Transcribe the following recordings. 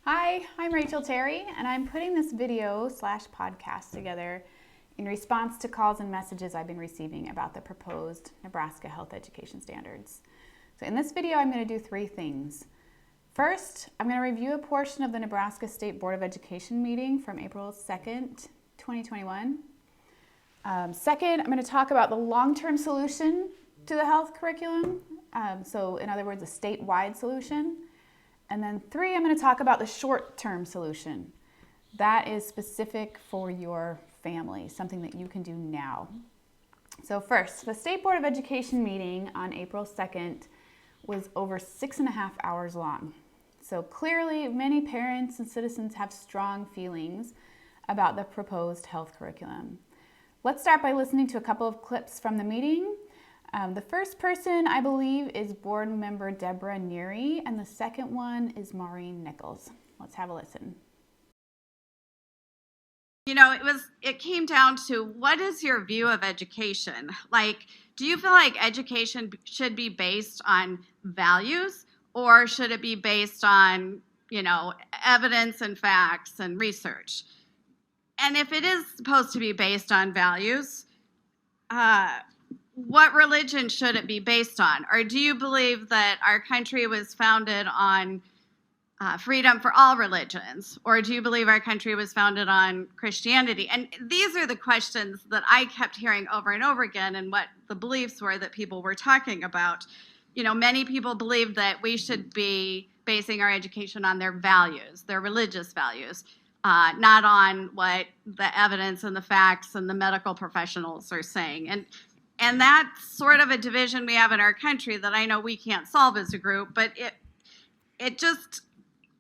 Hi, I'm Rachel Terry, and I'm putting this video/podcast together in response to calls and messages I've been receiving about the proposed Nebraska health education standards. So in this video, I'm going to do three things. First, I'm going to review a portion of the Nebraska State Board of Education meeting from April 2nd, 2021. Second, I'm going to talk about the long-term solution to the health curriculum. So in other words, a statewide solution. And then three, I'm going to talk about the short-term solution. That is specific for your family, something that you can do now. So first, the State Board of Education meeting on April 2nd was over 6.5 hours long. So clearly, many parents and citizens have strong feelings about the proposed health curriculum. Let's start by listening to a couple of clips from the meeting. The first person, I believe, is board member Deborah Neary, and the second one is Maureen Nichols. Let's have a listen. You know, it came down to, what is your view of education? Like, do you feel like education should be based on values, or should it be based on, evidence and facts and research? And if it is supposed to be based on values, what religion should it be based on? Or do you believe that our country was founded on freedom for all religions? Or do you believe our country was founded on Christianity? And these are the questions that I kept hearing over and over again, and what the beliefs were that people were talking about. Many people believe that we should be basing our education on their values, their religious values, not on what the evidence and the facts and the medical professionals are saying. And that's sort of a division we have in our country that I know we can't solve as a group, but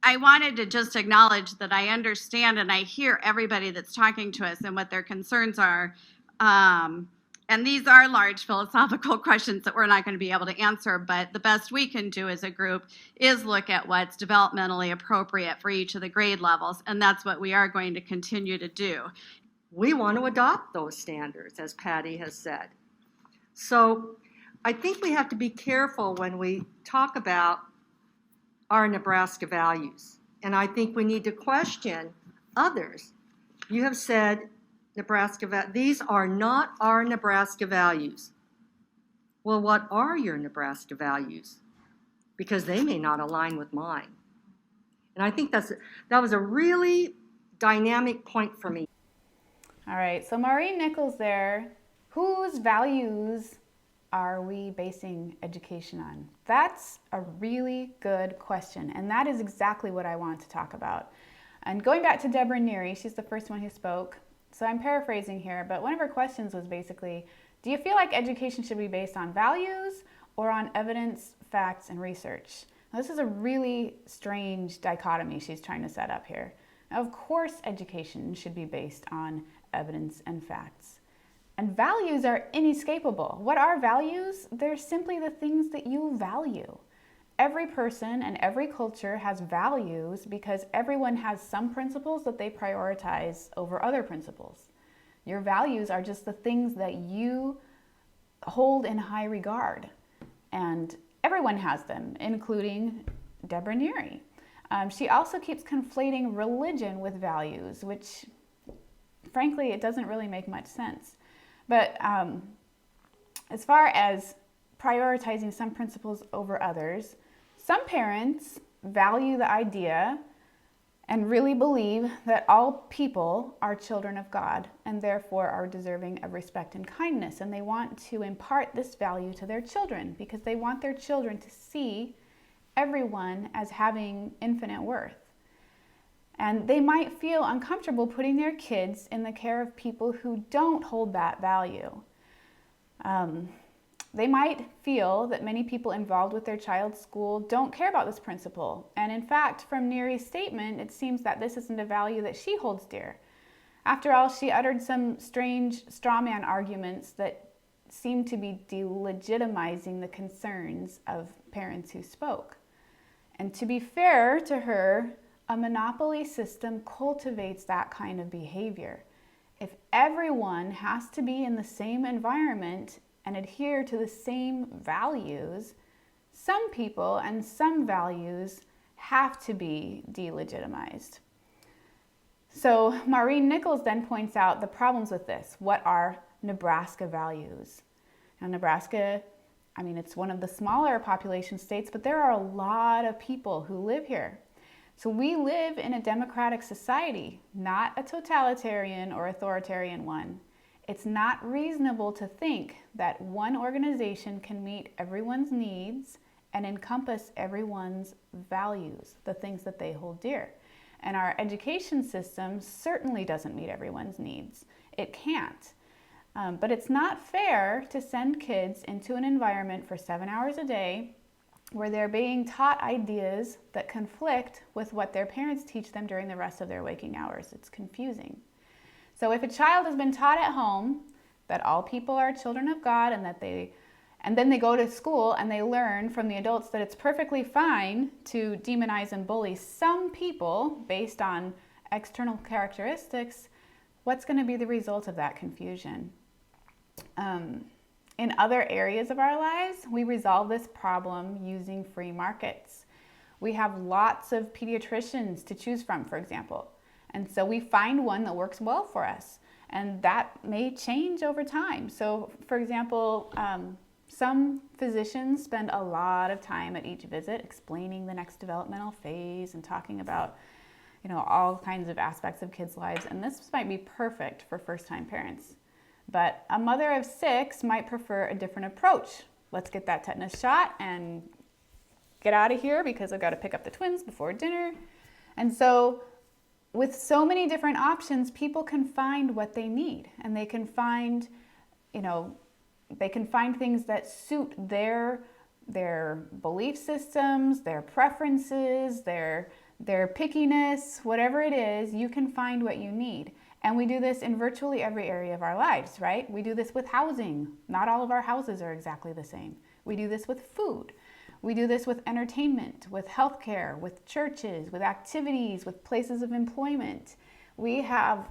I wanted to just acknowledge that I understand and I hear everybody that's talking to us and what their concerns are. And these are large philosophical questions that we're not going to be able to answer, but the best we can do as a group is look at what's developmentally appropriate for each of the grade levels, and that's what we are going to continue to do. We want to adopt those standards, as Patty has said. So I think we have to be careful when we talk about our Nebraska values. And I think we need to question others. You have said these are not our Nebraska values. Well, what are your Nebraska values? Because they may not align with mine. And I think that was a really dynamic point for me. All right, so Maureen Nichols there. Whose values are we basing education on? That's a really good question, and that is exactly what I want to talk about. And going back to Deborah Neary, she's the first one who spoke, so I'm paraphrasing here, but one of her questions was basically, do you feel like education should be based on values or on evidence, facts, and research? Now, this is a really strange dichotomy she's trying to set up here. Now, of course, education should be based on evidence and facts. And values are inescapable. What are values? They're simply the things that you value. Every person and every culture has values because everyone has some principles that they prioritize over other principles. Your values are just the things that you hold in high regard. And everyone has them, including Deborah Neary. She also keeps conflating religion with values, which, frankly, it doesn't really make much sense. But as far as prioritizing some principles over others, some parents value the idea and really believe that all people are children of God and therefore are deserving of respect and kindness. And they want to impart this value to their children because they want their children to see everyone as having infinite worth. And they might feel uncomfortable putting their kids in the care of people who don't hold that value. They might feel that many people involved with their child's school don't care about this principle. And in fact, from Neary's statement, it seems that this isn't a value that she holds dear. After all, she uttered some strange straw man arguments that seem to be delegitimizing the concerns of parents who spoke. And to be fair to her, a monopoly system cultivates that kind of behavior. If everyone has to be in the same environment and adhere to the same values, some people and some values have to be delegitimized. So Maureen Nichols then points out the problems with this. What are Nebraska values? Now, Nebraska, it's one of the smaller population states, but there are a lot of people who live here. So we live in a democratic society, not a totalitarian or authoritarian one. It's not reasonable to think that one organization can meet everyone's needs and encompass everyone's values, the things that they hold dear. And our education system certainly doesn't meet everyone's needs. It can't. But it's not fair to send kids into an environment for 7 hours a day where they're being taught ideas that conflict with what their parents teach them during the rest of their waking hours. It's confusing. So if a child has been taught at home that all people are children of God and then they go to school and they learn from the adults that it's perfectly fine to demonize and bully some people based on external characteristics, what's going to be the result of that confusion? In other areas of our lives, we resolve this problem using free markets. We have lots of pediatricians to choose from, for example. And so we find one that works well for us. And that may change over time. So, for example, some physicians spend a lot of time at each visit explaining the next developmental phase and talking about, all kinds of aspects of kids' lives. And this might be perfect for first-time parents. But a mother of 6 might prefer a different approach. Let's get that tetanus shot and get out of here because I've got to pick up the twins before dinner. And so with so many different options, people can find what they need, and they can find, things that suit their belief systems, their preferences, their pickiness, whatever it is, you can find what you need. And we do this in virtually every area of our lives, right? We do this with housing. Not all of our houses are exactly the same. We do this with food. We do this with entertainment, with healthcare, with churches, with activities, with places of employment. We have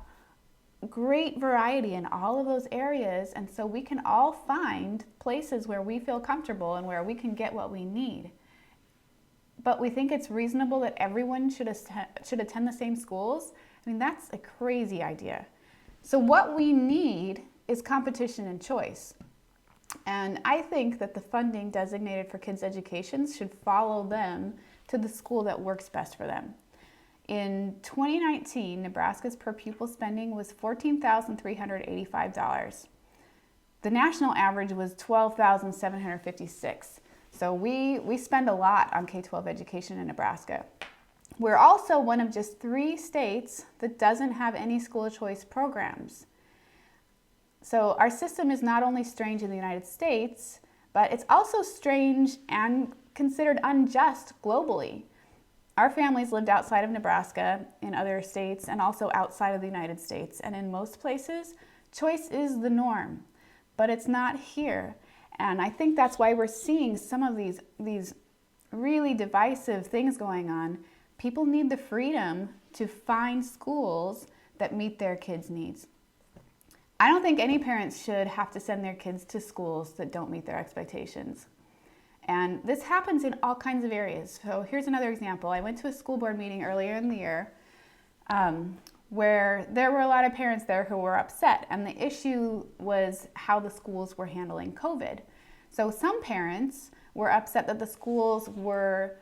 great variety in all of those areas, and so we can all find places where we feel comfortable and where we can get what we need. But we think it's reasonable that everyone should attend the same schools. That's a crazy idea. So what we need is competition and choice. And I think that the funding designated for kids' education should follow them to the school that works best for them. In 2019, Nebraska's per pupil spending was $14,385. The national average was $12,756. So we spend a lot on K-12 education in Nebraska. We're also one of just 3 states that doesn't have any school choice programs. So our system is not only strange in the United States, but it's also strange and considered unjust globally. Our families lived outside of Nebraska, in other states, and also outside of the United States. And in most places, choice is the norm, but it's not here. And I think that's why we're seeing some of these really divisive things going on. People need the freedom to find schools that meet their kids' needs. I don't think any parents should have to send their kids to schools that don't meet their expectations. And this happens in all kinds of areas. So here's another example. I went to a school board meeting earlier in the year where there were a lot of parents there who were upset. And the issue was how the schools were handling COVID. So some parents were upset that the schools were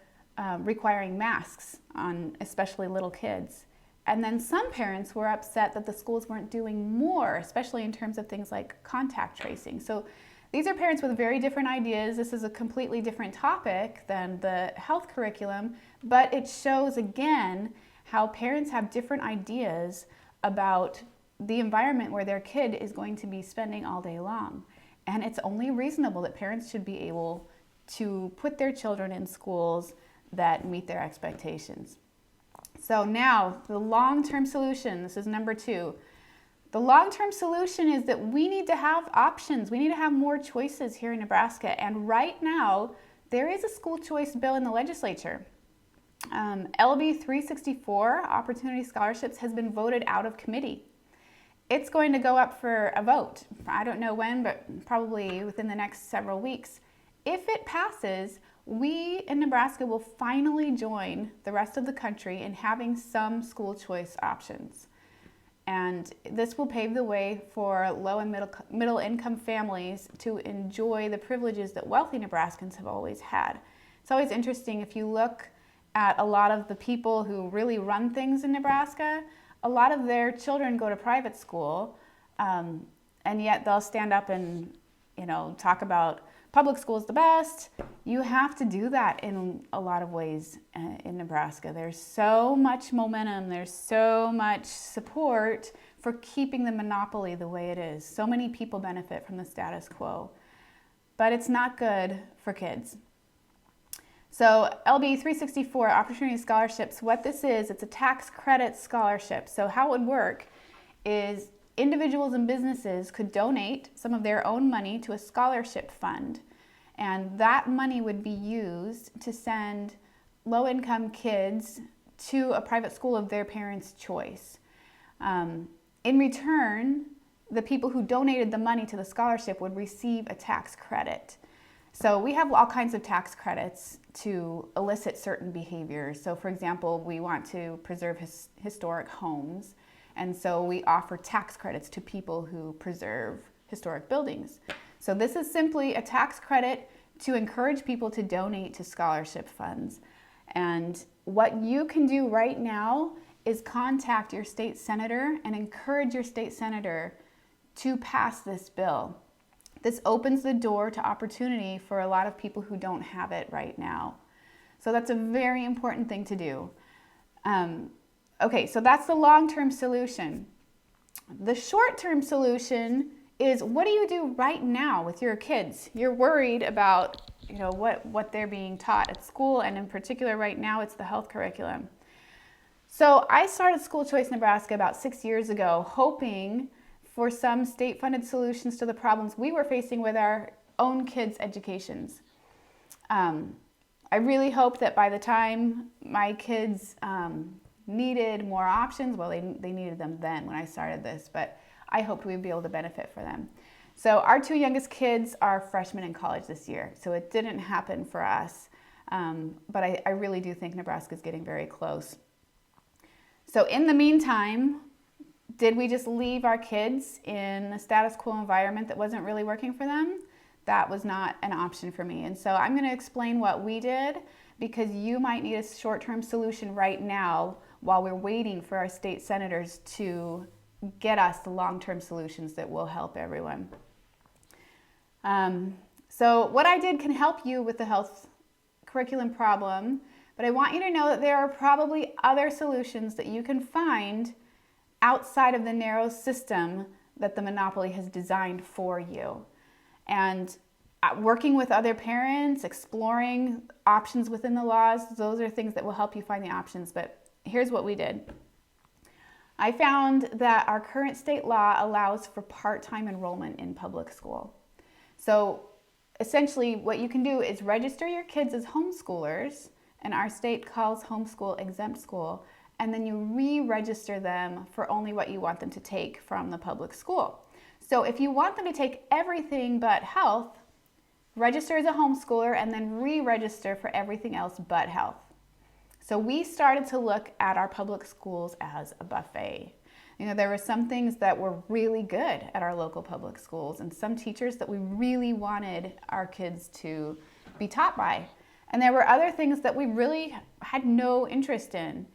requiring masks on especially little kids. And then some parents were upset that the schools weren't doing more, especially in terms of things like contact tracing. So these are parents with very different ideas. This is a completely different topic than the health curriculum, but it shows again how parents have different ideas about the environment where their kid is going to be spending all day long. And it's only reasonable that parents should be able to put their children in schools that meet their expectations. So now, the long-term solution, this is number 2. The long-term solution is that we need to have options. We need to have more choices here in Nebraska. And right now, there is a school choice bill in the legislature. LB 364, Opportunity Scholarships, has been voted out of committee. It's going to go up for a vote. I don't know when, but probably within the next several weeks. If it passes, we in Nebraska will finally join the rest of the country in having some school choice options. And this will pave the way for low and middle income families to enjoy the privileges that wealthy Nebraskans have always had. It's always interesting if you look at a lot of the people who really run things in Nebraska, a lot of their children go to private school, and yet they'll stand up and talk about public school is the best. You have to do that in a lot of ways in Nebraska. There's so much momentum, there's so much support for keeping the monopoly the way it is. So many people benefit from the status quo, but it's not good for kids. So LB 364, Opportunity Scholarships, what this is, it's a tax credit scholarship. So how it would work is individuals and businesses could donate some of their own money to a scholarship fund, and that money would be used to send low-income kids to a private school of their parents' choice. In return, the people who donated the money to the scholarship would receive a tax credit. So we have all kinds of tax credits to elicit certain behaviors. So for example, we want to preserve historic homes. And so we offer tax credits to people who preserve historic buildings. So this is simply a tax credit to encourage people to donate to scholarship funds. And what you can do right now is contact your state senator and encourage your state senator to pass this bill. This opens the door to opportunity for a lot of people who don't have it right now. So that's a very important thing to do. Okay, so that's the long-term solution. The short-term solution is, what do you do right now with your kids? You're worried about, what they're being taught at school, and in particular right now it's the health curriculum. So I started School Choice Nebraska about 6 years ago, hoping for some state-funded solutions to the problems we were facing with our own kids' educations. I really hoped that by the time my kids needed more options, well, they needed them then when I started this, but I hoped we'd be able to benefit for them. So our two youngest kids are freshmen in college this year, so it didn't happen for us, but I really do think Nebraska's getting very close. So in the meantime, did we just leave our kids in a status quo environment that wasn't really working for them? That was not an option for me. And so I'm going to explain what we did, because you might need a short-term solution right now while we're waiting for our state senators to get us the long-term solutions that will help everyone. So what I did can help you with the health curriculum problem, but I want you to know that there are probably other solutions that you can find outside of the narrow system that the monopoly has designed for you. And working with other parents, exploring options within the laws, those are things that will help you find the options. But here's what we did. I found that our current state law allows for part-time enrollment in public school. So essentially what you can do is register your kids as homeschoolers, and our state calls homeschool exempt school, and then you re-register them for only what you want them to take from the public school. So if you want them to take everything but health, register as a homeschooler and then re-register for everything else but health. So we started to look at our public schools as a buffet. There were some things that were really good at our local public schools and some teachers that we really wanted our kids to be taught by. And there were other things that we really had no interest in.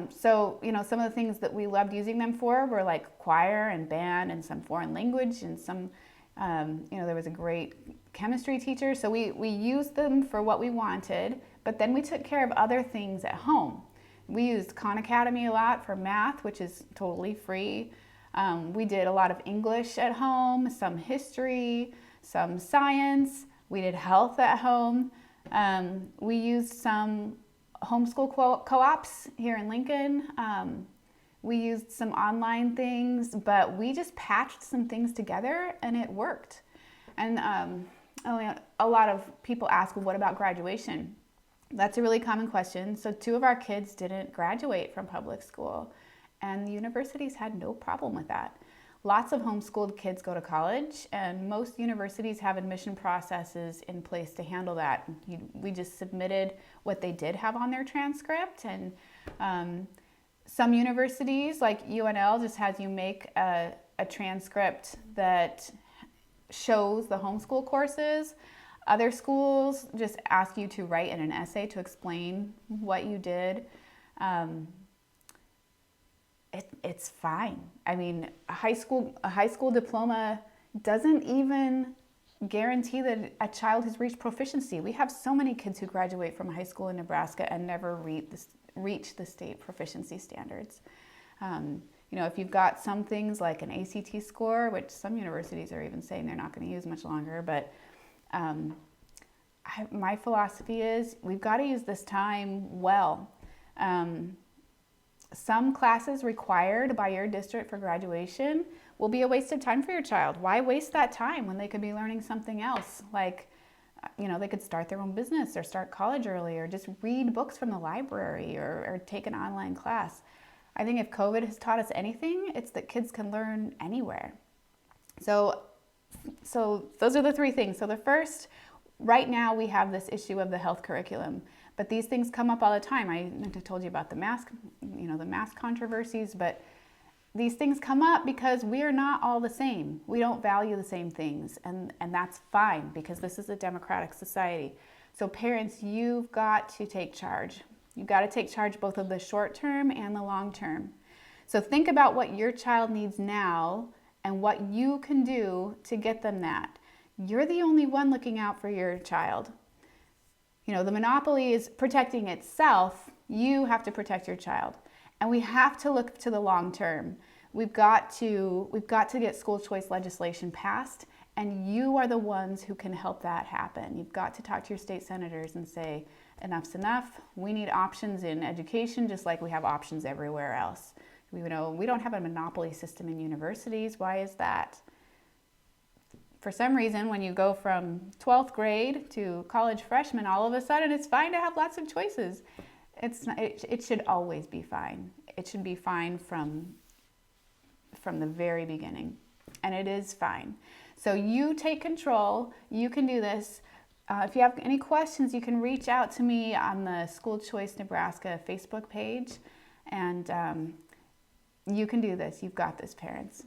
So some of the things that we loved using them for were like choir and band and some foreign language and some, there was a great chemistry teacher. So we used them for what we wanted, but then we took care of other things at home. We used Khan Academy a lot for math, which is totally free. We did a lot of English at home, some history, some science. We did health at home. We used some homeschool co-ops here in Lincoln. We used some online things, but we just patched some things together and it worked. And a lot of people ask, well, what about graduation? That's a really common question. So 2 of our kids didn't graduate from public school, and the universities had no problem with that. Lots of homeschooled kids go to college, and most universities have admission processes in place to handle that. We just submitted what they did have on their transcript, and some universities, like UNL, just has you make a transcript that shows the homeschool courses. Other schools just ask you to write in an essay to explain what you did. It's fine. I mean, a high school diploma doesn't even guarantee that a child has reached proficiency. We have so many kids who graduate from high school in Nebraska and never reach the state proficiency standards. If you've got some things like an ACT score, which some universities are even saying they're not going to use much longer, but my philosophy is we've got to use this time well. Some classes required by your district for graduation will be a waste of time for your child. Why waste that time when they could be learning something else? Like, they could start their own business or start college early or just read books from the library or take an online class. I think if COVID has taught us anything, it's that kids can learn anywhere. So those are the three things. So the first, right now we have this issue of the health curriculum, but these things come up all the time. I told you about the mask controversies, but these things come up because we're not all the same. We don't value the same things, and that's fine because this is a democratic society. So parents, you've got to take charge. You've got to take charge both of the short term and the long term. So think about what your child needs now and what you can do to get them that. You're the only one looking out for your child. The monopoly is protecting itself. You have to protect your child. And we have to look to the long term. We've got to get school choice legislation passed, and you are the ones who can help that happen. You've got to talk to your state senators and say, enough's enough. We need options in education just like we have options everywhere else. We don't have a monopoly system in universities. Why is that? For some reason, when you go from 12th grade to college freshman, all of a sudden it's fine to have lots of choices. It should always be fine. It should be fine from the very beginning, and it is fine. So you take control. You can do this. If you have any questions, you can reach out to me on the School Choice Nebraska Facebook page, and you can do this. You've got this, parents.